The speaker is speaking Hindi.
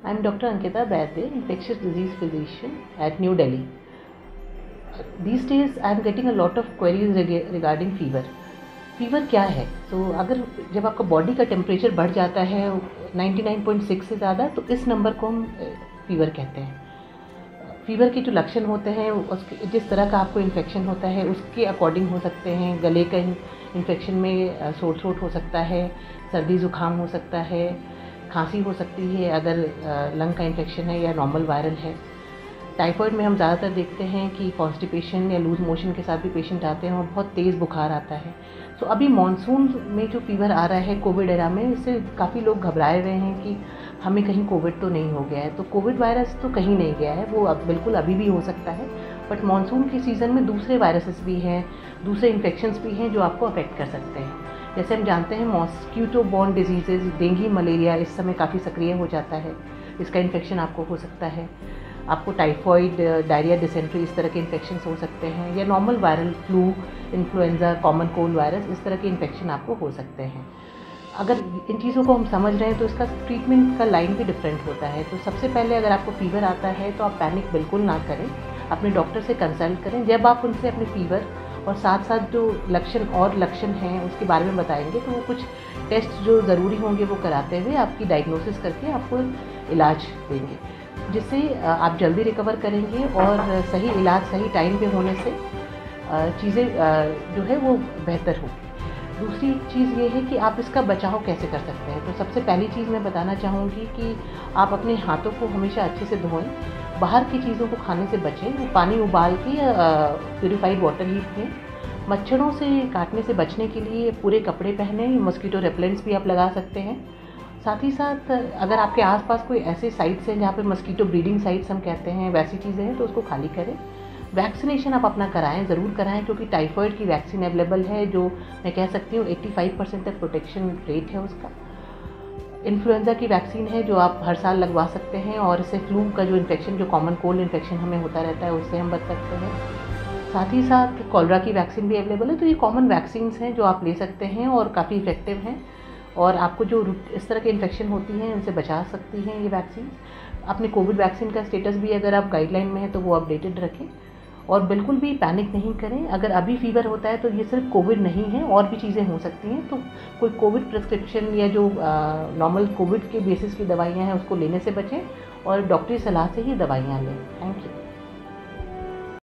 I'm Dr. Ankita Baide, infectious disease physician at New Delhi. These days I'm getting a lot of queries regarding fever. Fever क्या है? अगर जब आपका बॉडी का टेम्परेचर बढ़ जाता है 99.6 से ज़्यादा, तो इस नंबर को हम फीवर कहते हैं। फीवर के जो लक्षण होते हैं, उसके जिस तरह का आपको इन्फेक्शन होता है उसके अकॉर्डिंग हो सकते हैं। गले का इन्फेक्शन में सोर थ्रोट हो सकता है, सर्दी ज़ुकाम हो सकता है, खांसी हो सकती है अगर लंग का इन्फेक्शन है या नॉर्मल वायरल है। टाइफाइड में हम ज़्यादातर देखते हैं कि कॉन्स्टिपेशन या लूज मोशन के साथ भी पेशेंट आते हैं और बहुत तेज़ बुखार आता है। अभी मॉनसून में जो फीवर आ रहा है कोविड एरा में, इससे काफ़ी लोग घबराए हुए हैं कि हमें कहीं कोविड तो नहीं हो गया है। तो कोविड वायरस तो कहीं नहीं गया है, वो अब बिल्कुल अभी भी हो सकता है। बट मॉनसून के सीज़न में दूसरे वायरसेस भी हैं, दूसरे इन्फेक्शंस भी हैं जो आपको अफेक्ट कर सकते हैं। जैसे हम जानते हैं mosquito born diseases, dengue, malaria इस समय काफ़ी सक्रिय हो जाता है, इसका इन्फेक्शन आपको हो सकता है। आपको टाइफॉइड, डायरिया, डिसेंट्री इस तरह के इन्फेक्शंस हो सकते हैं, या normal viral flu, influenza, common cold virus, इस तरह के इन्फेक्शन आपको हो सकते हैं। अगर इन चीज़ों को हम समझ रहे हैं तो इसका ट्रीटमेंट का लाइन भी डिफरेंट होता है। तो सबसे पहले अगर आपको फीवर आता है तो आप पैनिक बिल्कुल ना करें, अपने डॉक्टर से कंसल्ट करें। जब आप उनसे अपने फीवर और साथ साथ जो लक्षण हैं उसके बारे में बताएंगे, तो वो कुछ टेस्ट जो ज़रूरी होंगे वो कराते हुए आपकी डायग्नोसिस करके आपको इलाज देंगे, जिससे आप जल्दी रिकवर करेंगे और सही इलाज सही टाइम पे होने से चीज़ें जो है वो बेहतर होगी। दूसरी चीज़ ये है कि आप इसका बचाव कैसे कर सकते हैं। तो सबसे पहली चीज़ मैं बताना चाहूँगी कि आप अपने हाथों को हमेशा अच्छे से धोएं, बाहर की चीज़ों को खाने से बचें, पानी उबाल के प्यूरिफाइड वाटर ही पिएं। मच्छरों से काटने से बचने के लिए पूरे कपड़े पहने, मॉस्किटो रेपेलेंट्स भी आप लगा सकते हैं। साथ ही साथ अगर आपके आसपास कोई ऐसे साइट्स हैं जहाँ पे मस्कीटो ब्रीडिंग साइट्स हम कहते हैं, वैसी चीज़ें हैं, तो उसको खाली करें। वैक्सीनेशन आप अपना कराएं, ज़रूर कराएं, क्योंकि टाइफॉइड की वैक्सीन अवेलेबल है, जो मैं कह सकती हूँ 85% तक प्रोटेक्शन रेट है उसका। इन्फ्लुएंजा की वैक्सीन है जो आप हर साल लगवा सकते हैं, और इससे फ्लू का जो इन्फेक्शन, जो कॉमन कोल्ड इन्फेक्शन हमें होता रहता है, उससे हम बच सकते हैं। साथ ही साथ कॉलरा की वैक्सीन भी अवेलेबल है। तो ये कॉमन वैक्सीन्स हैं जो आप ले सकते हैं और काफ़ी इफेक्टिव हैं, और आपको जो इस तरह के इन्फेक्शन होती हैं उनसे बचा सकती हैं ये वैक्सीन। अपने कोविड वैक्सीन का स्टेटस भी अगर आप गाइडलाइन में है तो वो अपडेटेड रखें, और बिल्कुल भी पैनिक नहीं करें। अगर अभी फीवर होता है तो ये सिर्फ कोविड नहीं है, और भी चीज़ें हो सकती हैं। तो कोई कोविड प्रिस्क्रिप्शन या जो नॉर्मल कोविड के बेसिस की दवाइयाँ हैं उसको लेने से बचें, और डॉक्टरी सलाह से ही दवाइयाँ लें। Thank you.